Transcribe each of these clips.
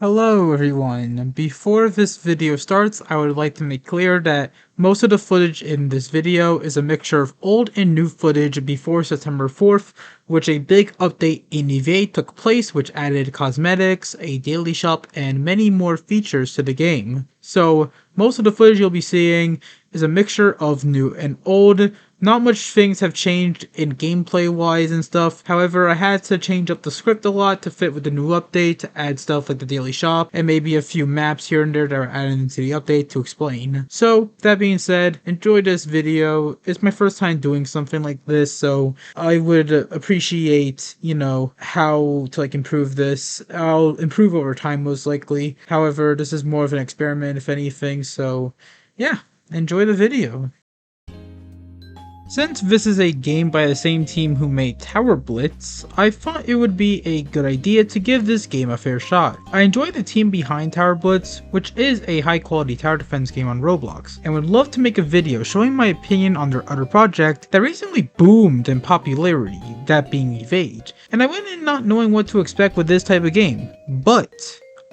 Hello everyone. Before this video starts, I would like to make clear that most of the footage in this video is a mixture of old and new footage before September 4th, which a big update in EVA took place which added cosmetics, a daily shop, and many more features to the game. So most of the footage you'll be seeing is a mixture of new and old. Not much things have changed in gameplay wise and stuff. However, I had to change up the script a lot to fit with the new update, to add stuff like the daily shop and maybe a few maps here and there that are added into the update to explain. So that being said, enjoy this video. It's my first time doing something like this, so I would appreciate, how to improve this. I'll improve over time most likely. However, this is more of an experiment if anything, so yeah, enjoy the video. Since this is a game by the same team who made Tower Blitz, I thought it would be a good idea to give this game a fair shot. I enjoy the team behind Tower Blitz, which is a high quality tower defense game on Roblox, and would love to make a video showing my opinion on their other project that recently boomed in popularity, that being Evade. And I went in not knowing what to expect with this type of game, but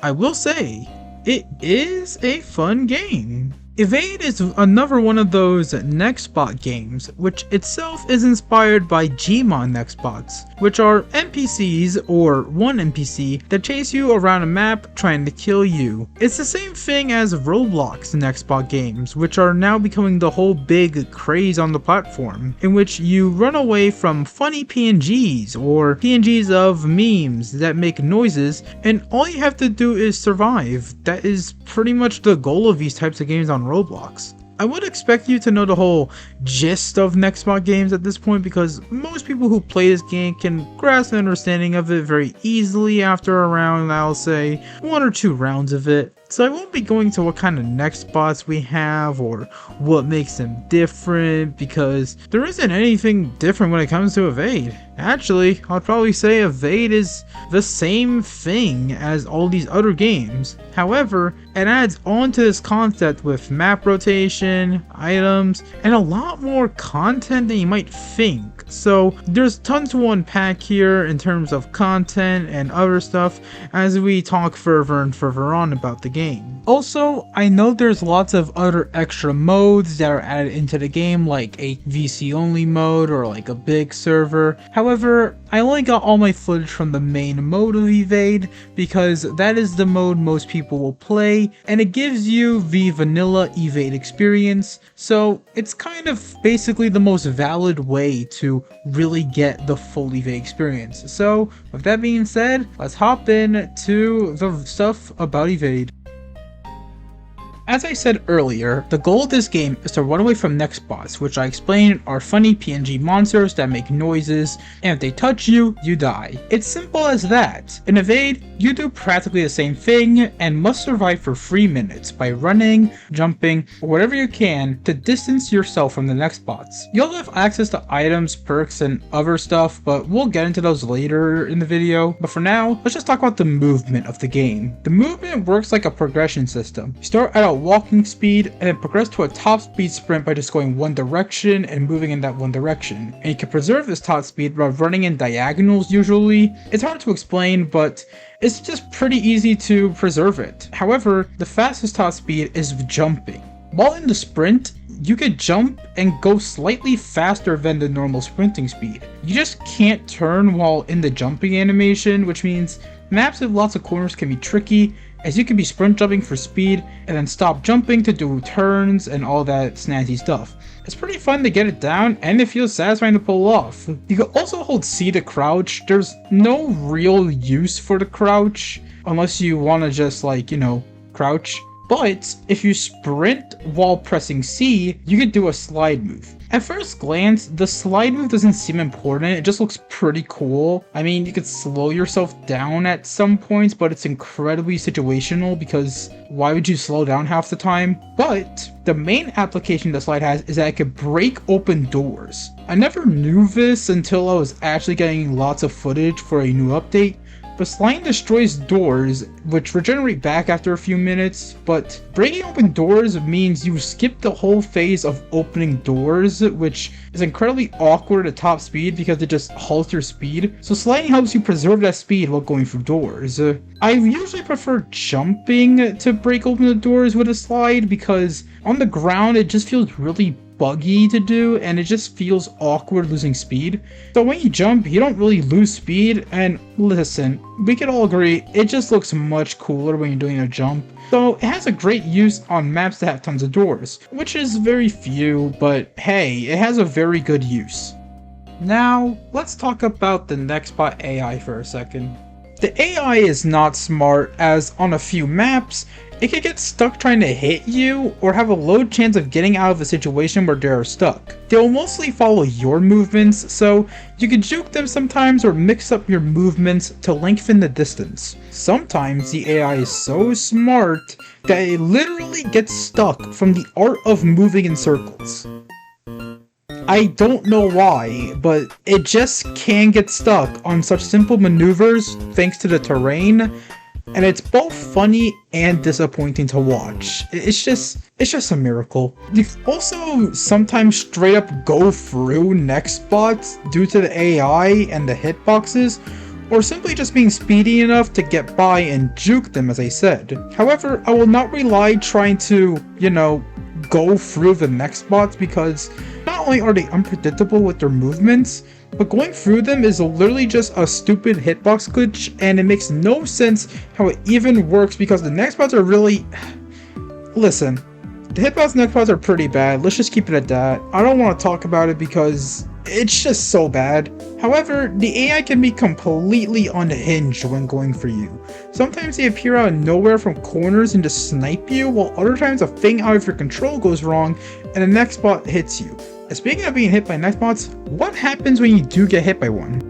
I will say, it is a fun game. Evade is another one of those Nextbot games, which itself is inspired by Gmon Nextbots, which are NPCs, or one NPC, that chase you around a map trying to kill you. It's the same thing as Roblox Nextbot games, which are now becoming the whole big craze on the platform, in which you run away from funny PNGs, or PNGs of memes that make noises, and all you have to do is survive. That is pretty much the goal of these types of games on Roblox. I would expect you to know the whole gist of Nextbot games at this point, because most people who play this game can grasp an understanding of it very easily after around, I'll say, 1 or 2 rounds of it. So I won't be going to what kind of Nextbots we have or what makes them different, because there isn't anything different when it comes to Evade. Actually, I'd probably say Evade is the same thing as all these other games. However, it adds on to this concept with map rotation, items, and a lot more content than you might think. So there's tons to unpack here in terms of content and other stuff as we talk further and further on about the game. Also, I know there's lots of other extra modes that are added into the game, like a VC only mode or like a big server. However, I only got all my footage from the main mode of Evade because that is the mode most people will play, and it gives you the vanilla Evade experience, so it's kind of basically the most valid way to really get the full Evade experience. So with that being said, let's hop in to the stuff about Evade. As I said earlier, the goal of this game is to run away from Nextbots, which I explained are funny PNG monsters that make noises, and if they touch you, you die. It's simple as that. In Evade, you do practically the same thing and must survive for 3 minutes by running, jumping, or whatever you can to distance yourself from the Nextbots. You'll have access to items, perks, and other stuff, but we'll get into those later in the video. But for now, let's just talk about the movement of the game. The movement works like a progression system. You start at a walking speed and then progress to a top speed sprint by just going one direction and moving in that one direction. And you can preserve this top speed by running in diagonals usually. It's hard to explain, but it's just pretty easy to preserve it. However, the fastest top speed is jumping. While in the sprint, you could jump and go slightly faster than the normal sprinting speed. You just can't turn while in the jumping animation, which means maps with lots of corners can be tricky, as you can be sprint jumping for speed and then stop jumping to do turns and all that snazzy stuff. It's pretty fun to get it down, and it feels satisfying to pull off. You can also hold C to crouch. There's no real use for the crouch unless you want to just crouch. But if you sprint while pressing C, you can do a slide move. At first glance, the slide move doesn't seem important, it just looks pretty cool. I mean, you could slow yourself down at some points, but it's incredibly situational because why would you slow down half the time? But the main application the slide has is that it could break open doors. I never knew this until I was actually getting lots of footage for a new update, but sliding destroys doors, which regenerate back after a few minutes, but breaking open doors means you skip the whole phase of opening doors, which is incredibly awkward at top speed because it just halts your speed, so sliding helps you preserve that speed while going through doors. I usually prefer jumping to break open the doors with a slide because on the ground it just feels really buggy to do, and it just feels awkward losing speed. So when you jump, you don't really lose speed, and listen, we can all agree, it just looks much cooler when you're doing a jump. So it has a great use on maps that have tons of doors, which is very few, but hey, it has a very good use. Now, let's talk about the Nextbot AI for a second. The AI is not smart, as on a few maps, it can get stuck trying to hit you, or have a low chance of getting out of a situation where they are stuck. They will mostly follow your movements, so you can juke them sometimes or mix up your movements to lengthen the distance. Sometimes the AI is so smart that it literally gets stuck from the art of moving in circles. I don't know why, but it just can get stuck on such simple maneuvers thanks to the terrain, and it's both funny and disappointing to watch. It's just a miracle. You can also sometimes straight up go through Nextbots due to the AI and the hitboxes, or simply just being speedy enough to get by and juke them, as I said. However, I will not rely trying to, go through the Nextbots because not only are they unpredictable with their movements, but going through them is literally just a stupid hitbox glitch, and it makes no sense how it even works because the Nextbots are really... Listen, the hitbox Nextbots are pretty bad, let's just keep it at that. I don't want to talk about it because it's just so bad. However, the AI can be completely unhinged when going for you. Sometimes they appear out of nowhere from corners and just snipe you, while other times a thing out of your control goes wrong and the Nextbot hits you. And speaking of being hit by Nextbots, what happens when you do get hit by one?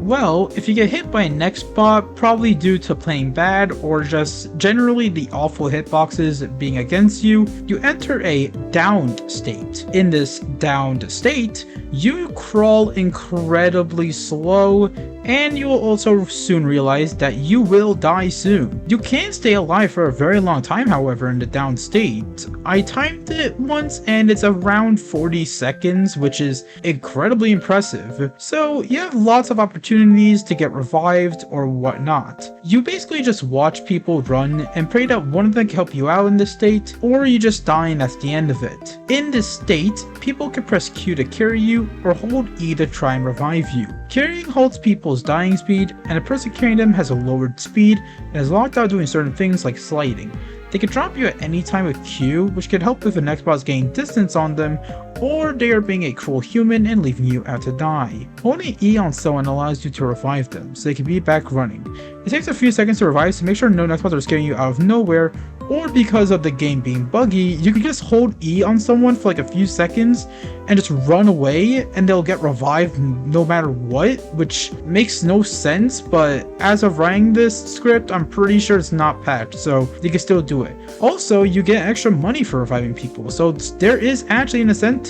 Well, if you get hit by a Nextbot, probably due to playing bad or just generally the awful hitboxes being against you, you enter a downed state. In this downed state, you crawl incredibly slow, and you will also soon realize that you will die soon. You can stay alive for a very long time, however, in the downed state. I timed it once and it's around 40 seconds, which is incredibly impressive. So you have lots of opportunities to get revived or whatnot. You basically just watch people run and pray that one of them can help you out in this state, or you just die and that's the end of it. In this state, people can press Q to carry you or hold E to try and revive you. Carrying holds people's dying speed, and the person carrying them has a lowered speed and is locked out doing certain things like sliding. They can drop you at any time with Q, which can help if the Nextbot is gaining distance on them, or they are being a cruel human and leaving you out to die. Holding E on someone allows you to revive them, so they can be back running. It takes a few seconds to revive, so make sure no Nextbots are scaring you out of nowhere, or because of the game being buggy, you can just hold E on someone for like a few seconds and just run away and they'll get revived no matter what, which makes no sense, but as of writing this script, I'm pretty sure it's not patched, so you can still do it. Also, you get extra money for reviving people, so there is actually an incentive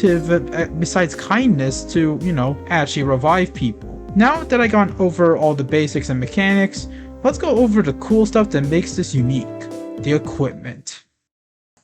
besides kindness to, actually revive people. Now that I've gone over all the basics and mechanics, let's go over the cool stuff that makes this unique. The equipment.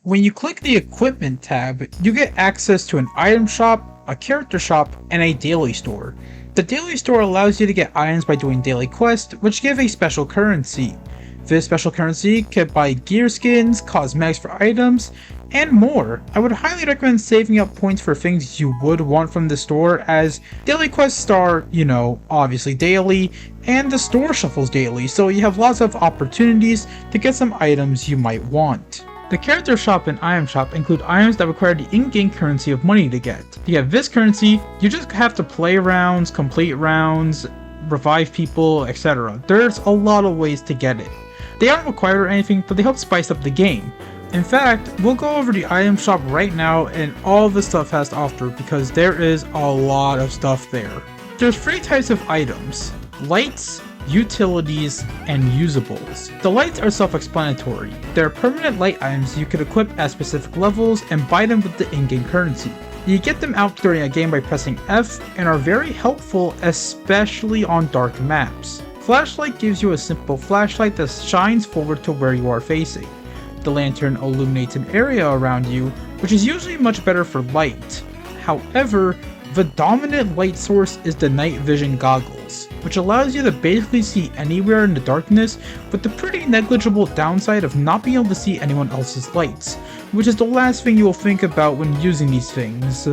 When you click the equipment tab, you get access to an item shop, a character shop, and a daily store. The daily store allows you to get items by doing daily quests, which give a special currency. This special currency can buy gear skins, cosmetics for items, and more. I would highly recommend saving up points for things you would want from the store, as daily quests are, obviously daily, and the store shuffles daily, so you have lots of opportunities to get some items you might want. The character shop and item shop include items that require the in-game currency of money to get. To get this currency, you just have to play rounds, complete rounds, revive people, etc. There's a lot of ways to get it. They aren't required or anything, but they help spice up the game. In fact, we'll go over the item shop right now and all the stuff has to offer because there is a lot of stuff there. There's 3 types of items: lights, utilities, and usables. The lights are self-explanatory. They're permanent light items you can equip at specific levels and buy them with the in-game currency. You get them out during a game by pressing F and are very helpful, especially on dark maps. Flashlight gives you a simple flashlight that shines forward to where you are facing. The lantern illuminates an area around you, which is usually much better for light. However, the dominant light source is the night vision goggles, which allows you to basically see anywhere in the darkness, with the pretty negligible downside of not being able to see anyone else's lights, which is the last thing you will think about when using these things.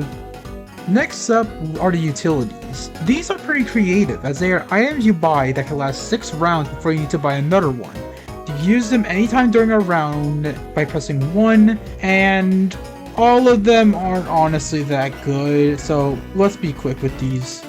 Next up are the utilities. These are pretty creative, as they are items you buy that can last 6 rounds before you need to buy another one. You can use them anytime during a round by pressing 1, and all of them aren't honestly that good, so let's be quick with these.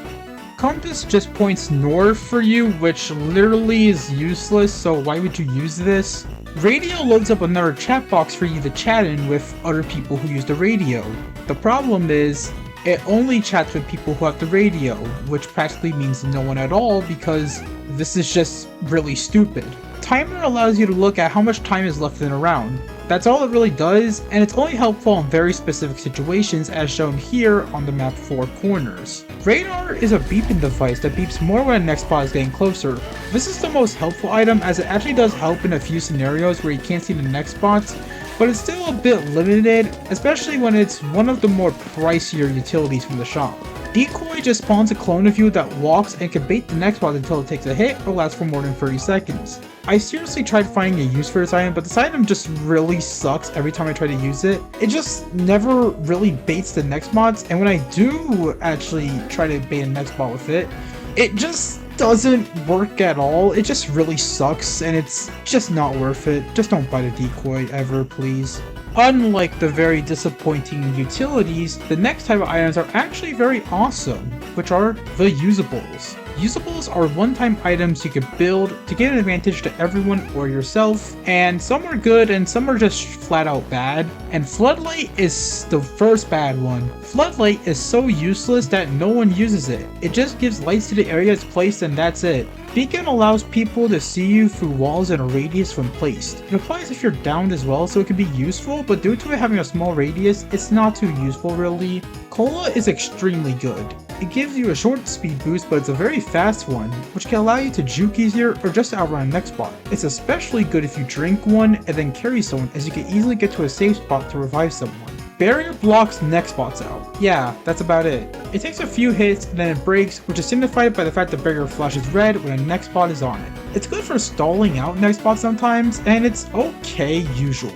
Compass just points north for you, which literally is useless, so why would you use this? Radio loads up another chat box for you to chat in with other people who use the radio. The problem is, it only chats with people who have the radio, which practically means no one at all because this is just really stupid. Timer allows you to look at how much time is left in a round. That's all it really does, and it's only helpful in very specific situations as shown here on the map 4 corners. Radar is a beeping device that beeps more when a Nextbot is getting closer. This is the most helpful item as it actually does help in a few scenarios where you can't see the Nextbots, but it's still a bit limited, especially when it's one of the more pricier utilities from the shop. Decoy just spawns a clone of you that walks and can bait the Nextbot until it takes a hit or lasts for more than 30 seconds. I seriously tried finding a use for this item, but this item just really sucks every time I try to use it. It just never really baits the Nextbots, and when I do actually try to bait a Nextbot with it, it just doesn't work at all. It just really sucks, and it's just not worth it. Just don't buy the decoy ever, please. Unlike the very disappointing utilities, the next type of items are actually very awesome, which are the usables. Usables are one-time items you can build to give an advantage to everyone or yourself, and some are good and some are just flat out bad, and Floodlight is the first bad one. Floodlight is so useless that no one uses it. It just gives lights to the area it's placed and that's it. Beacon allows people to see you through walls in a radius when placed. It applies if you're downed as well, so it can be useful, but due to it having a small radius, it's not too useful really. Cola is extremely good. It gives you a short speed boost, but it's a very fast one, which can allow you to juke easier or just outrun a Nextbot. It's especially good if you drink one and then carry someone, as you can easily get to a safe spot to revive someone. Barrier blocks Nextbots out. Yeah, that's about it. It takes a few hits and then it breaks, which is signified by the fact the barrier flashes red when a Nextbot is on it. It's good for stalling out Nextbots sometimes, and it's okay usually.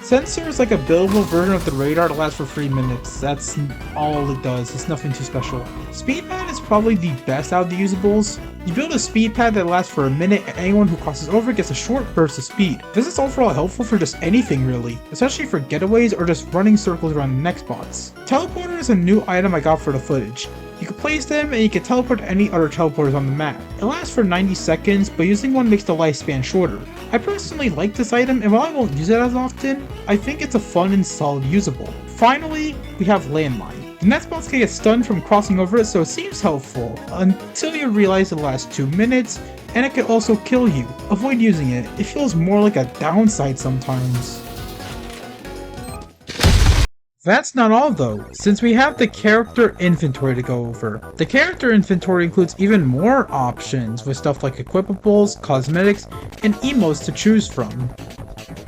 Sensor is like a buildable version of the radar that lasts for 3 minutes. That's all it does. It's nothing too special. Speed pad is probably the best out of the usables. You build a speed pad that lasts for a minute and anyone who crosses over gets a short burst of speed. This is overall helpful for just anything really, especially for getaways or just running circles around the Nextbots. Teleporter is a new item I got for the footage. You can place them and you can teleport to any other teleporters on the map. It lasts for 90 seconds, but using one makes the lifespan shorter. I personally like this item, and while I won't use it as often, I think it's a fun and solid usable. Finally, we have Landmine. The Nextbots can get stunned from crossing over it, so it seems helpful, until you realize it lasts 2 minutes, and it can also kill you. Avoid using it. It feels more like a downside sometimes. That's not all though, since we have the character inventory to go over. The character inventory includes even more options with stuff like equipables, cosmetics, and emotes to choose from.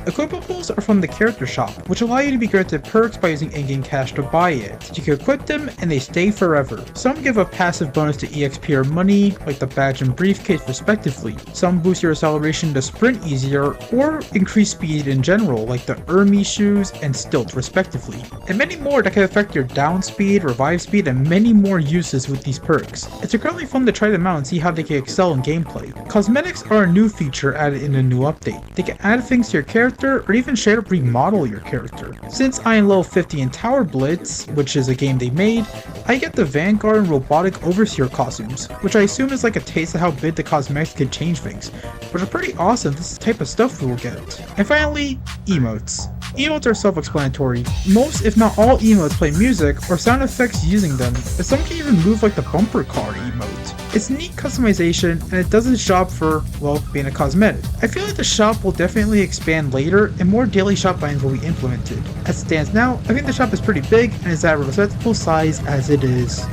Equipables are from the character shop, which allow you to be granted perks by using in-game cash to buy it. You can equip them and they stay forever. Some give a passive bonus to EXP or money, like the badge and briefcase respectively. Some boost your acceleration to sprint easier, or increase speed in general, like the Ermi shoes and stilts respectively. And many more that can affect your down speed, revive speed, and many more uses with these perks. It's incredibly fun to try them out and see how they can excel in gameplay. Cosmetics are a new feature added in a new update. They can add things to your character, or even straight up remodel your character. Since I am level 50 in Tower Blitz, which is a game they made, I get the Vanguard and Robotic Overseer costumes, which I assume is like a taste of how big the cosmetics can change things, which are pretty awesome. This is the type of stuff we will get. And finally, emotes. Emotes are self-explanatory. Most, if not all emotes play music or sound effects using them, and some can even move like the bumper car emote. It's neat customization, and it doesn't shop for, well, being a cosmetic. I feel like the shop will definitely expand later, and more daily shop items will be implemented. As it stands now, I think the shop is pretty big, and is at a respectable size as it is.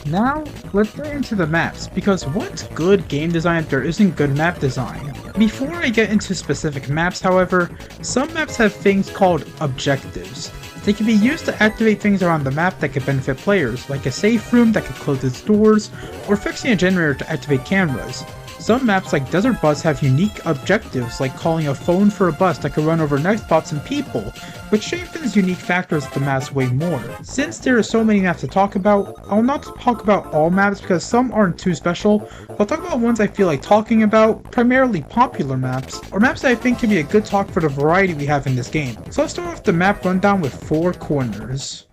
Now, let's get into the maps, because what's good game design if there isn't good map design? Before I get into specific maps, however, some maps have things called objectives. They can be used to activate things around the map that could benefit players, like a safe room that could close its doors, or fixing a generator to activate cameras. Some maps like Desert Bus have unique objectives, like calling a phone for a bus that can run over Nextbots and people, which strengthens unique factors of the maps way more. Since there are so many maps to talk about, I'll not talk about all maps because some aren't too special. I'll talk about ones I feel like talking about, primarily popular maps, or maps that I think can be a good talk for the variety we have in this game. So let's start off the map rundown with 4 Corners.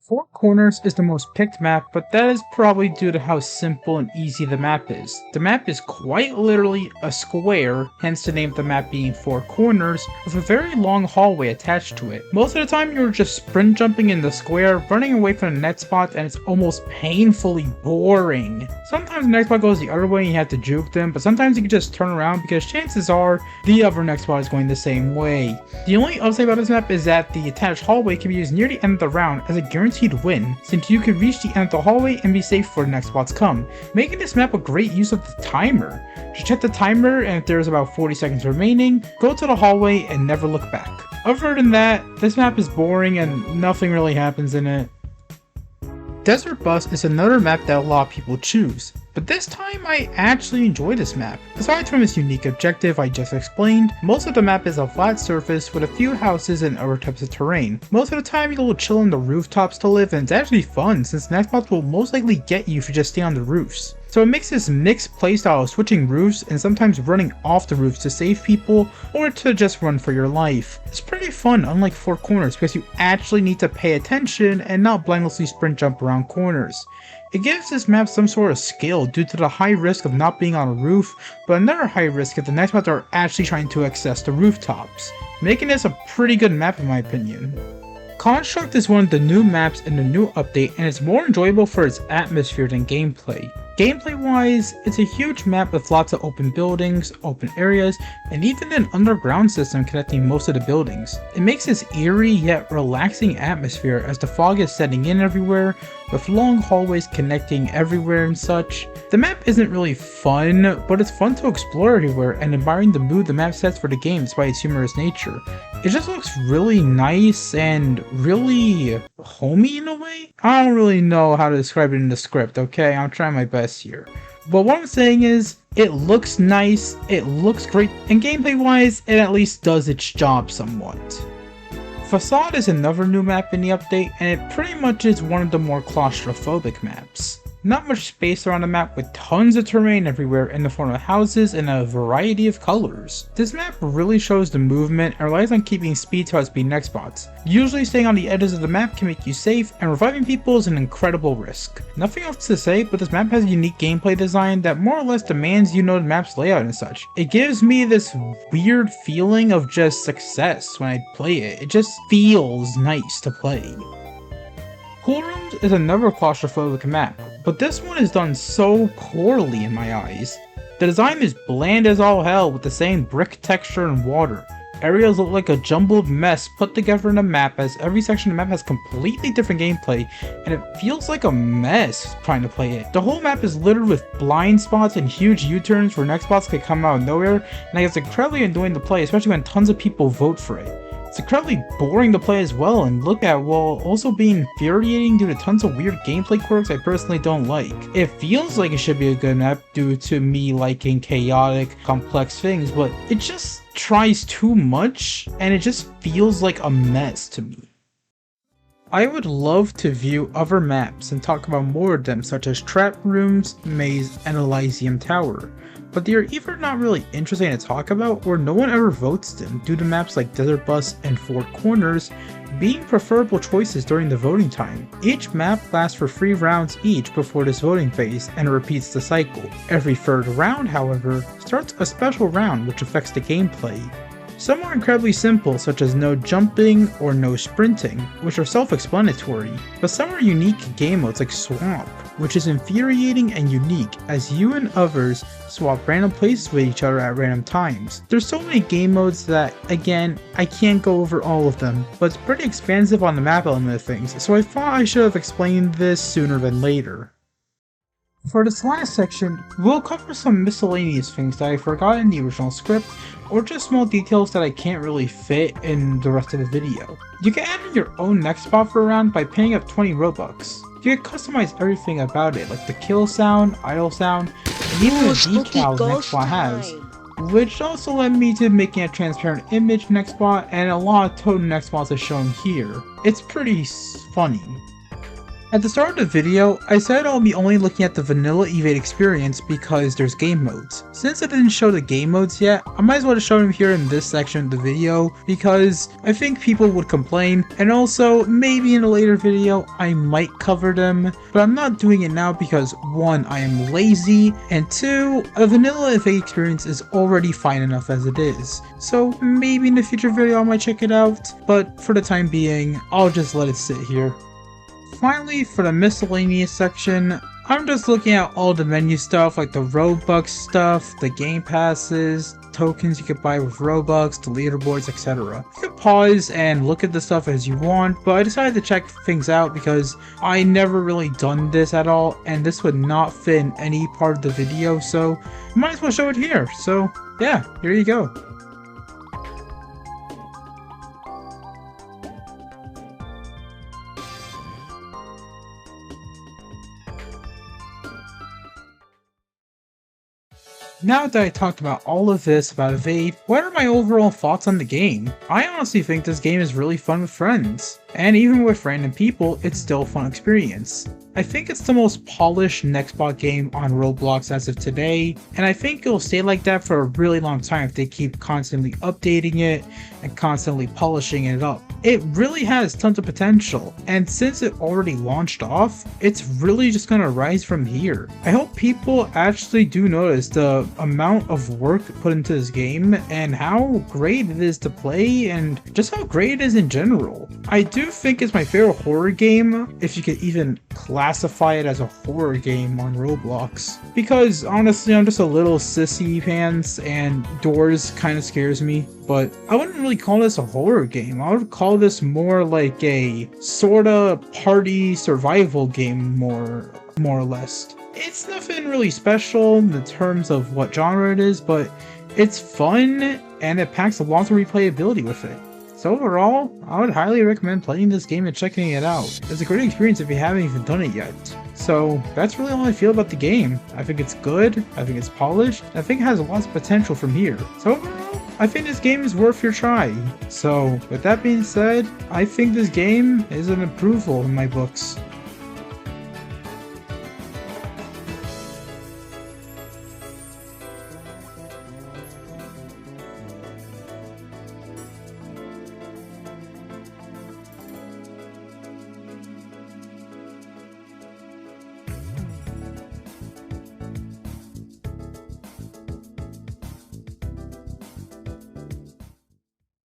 4 Corners is the most picked map, but that is probably due to how simple and easy the map is. The map is quite literally a square, hence the name of the map being 4 Corners, with a very long hallway attached to it. Most of the time you're just sprint jumping in the square, running away from the next spot, and it's almost painfully boring. Sometimes the next spot goes the other way and you have to juke them, but sometimes you can just turn around because chances are the other next spot is going the same way. The only upside about this map is that the attached hallway can be used near the end of the round as a guaranteed win, since you can reach the end of the hallway and be safe before the next spots come, making this map a great use of the timer. Just check the timer, and if there's about 40 seconds remaining, go to the hallway and never look back. Other than that, this map is boring and nothing really happens in it. Desert Bus is another map that a lot of people choose, but this time I actually enjoy this map. Aside from its unique objective I just explained, most of the map is a flat surface with a few houses and other types of terrain. Most of the time you'll chill on the rooftops to live, and it's actually fun since Nextbots will most likely get you if you just stay on the roofs. So it makes this mixed playstyle of switching roofs and sometimes running off the roofs to save people or to just run for your life. It's pretty fun, unlike 4 Corners, because you actually need to pay attention and not blindlessly sprint jump around corners. It gives this map some sort of skill due to the high risk of not being on a roof, but another high risk if the Nextbots are actually trying to access the rooftops, making this a pretty good map in my opinion. Construct is one of the new maps in the new update, and it's more enjoyable for its atmosphere than gameplay. Gameplay wise, it's a huge map with lots of open buildings, open areas, and even an underground system connecting most of the buildings. It makes this eerie yet relaxing atmosphere as the fog is setting in everywhere, with long hallways connecting everywhere and such. The map isn't really fun, but it's fun to explore everywhere and admiring the mood the map sets for the game despite its humorous nature. It just looks really nice and really homey in a way? I don't really know how to describe it in the script, okay? I'm trying my best here. But what I'm saying is, it looks nice, it looks great, and gameplay wise, it at least does its job somewhat. Facade is another new map in the update, and it pretty much is one of the more claustrophobic maps. Not much space around the map with tons of terrain everywhere in the form of houses in a variety of colors. This map really shows the movement and relies on keeping speed to outspeed Nextbots. Usually staying on the edges of the map can make you safe, and reviving people is an incredible risk. Nothing else to say, but this map has a unique gameplay design that more or less demands you know the map's layout and such. It gives me this weird feeling of just success when I play it. It just feels nice to play. Poolrooms is another claustrophobic map, but this one is done so poorly in my eyes. The design is bland as all hell with the same brick texture and water. Areas look like a jumbled mess put together in a map, as every section of the map has completely different gameplay, and it feels like a mess trying to play it. The whole map is littered with blind spots and huge U-turns where Nextbots can come out of nowhere, and it's incredibly annoying to play, especially when tons of people vote for it. It's incredibly boring to play as well and look at, while also being infuriating due to tons of weird gameplay quirks I personally don't like. It feels like it should be a good map due to me liking chaotic, complex things, but it just tries too much and it just feels like a mess to me. I would love to view other maps and talk about more of them, such as Trap Rooms, Maze, and Elysium Tower, but they are either not really interesting to talk about or no one ever votes them due to maps like Desert Bus and 4 Corners being preferable choices during the voting time. Each map lasts for 3 rounds each before this voting phase and repeats the cycle. Every third round, however, starts a special round which affects the gameplay. Some are incredibly simple, such as no jumping or no sprinting, which are self-explanatory, but some are unique game modes like Swamp, which is infuriating and unique as you and others swap random places with each other at random times. There's so many game modes that, again, I can't go over all of them, but it's pretty expansive on the map element of things, so I thought I should have explained this sooner than later. For this last section, we'll cover some miscellaneous things that I forgot in the original script, or just small details that I can't really fit in the rest of the video. You can add in your own Nextbot for a round by paying up 20 Robux. You can customize everything about it, like the kill sound, idle sound, and even the decals Nextbot has, which also led me to making a transparent image Nextbot, and a lot of totem Nextbots are shown here. It's pretty funny. At the start of the video, I said I'll be only looking at the vanilla Evade experience because there's game modes. Since I didn't show the game modes yet, I might as well just show them here in this section of the video because I think people would complain, and also maybe in a later video I might cover them, but I'm not doing it now because 1, I am lazy, and 2, a vanilla Evade experience is already fine enough as it is. So maybe in a future video I might check it out, but for the time being, I'll just let it sit here. Finally, for the miscellaneous section, I'm just looking at all the menu stuff like the Robux stuff, the game passes, tokens you could buy with Robux, the leaderboards, etc. You can pause and look at the stuff as you want, but I decided to check things out because I never really done this at all, and this would not fit in any part of the video, so I might as well show it here. So yeah, here you go. Now that I talked about all of this about Evade, what are my overall thoughts on the game? I honestly think this game is really fun with friends, and even with random people, it's still a fun experience. I think it's the most polished Nextbot game on Roblox as of today, and I think it'll stay like that for a really long time if they keep constantly updating it and constantly polishing it up. It really has tons of potential, and since it already launched off, it's really just gonna rise from here. I hope people actually do notice the amount of work put into this game and how great it is to play and just how great it is in general. I do think it's my favorite horror game, if you could even classify it as a horror game on Roblox, because honestly I'm just a little sissy pants and doors kind of scares me. But I wouldn't really call this a horror game. I would call this more like a sorta party survival game, more or less. It's nothing really special in the terms of what genre it is, but it's fun and it packs a lot of replayability with it. So overall, I would highly recommend playing this game and checking it out. It's a great experience if you haven't even done it yet. So that's really all I feel about the game. I think it's good, I think it's polished, I think it has lots of potential from here. So overall, I think this game is worth your try. So with that being said, I think this game is an approval in my books.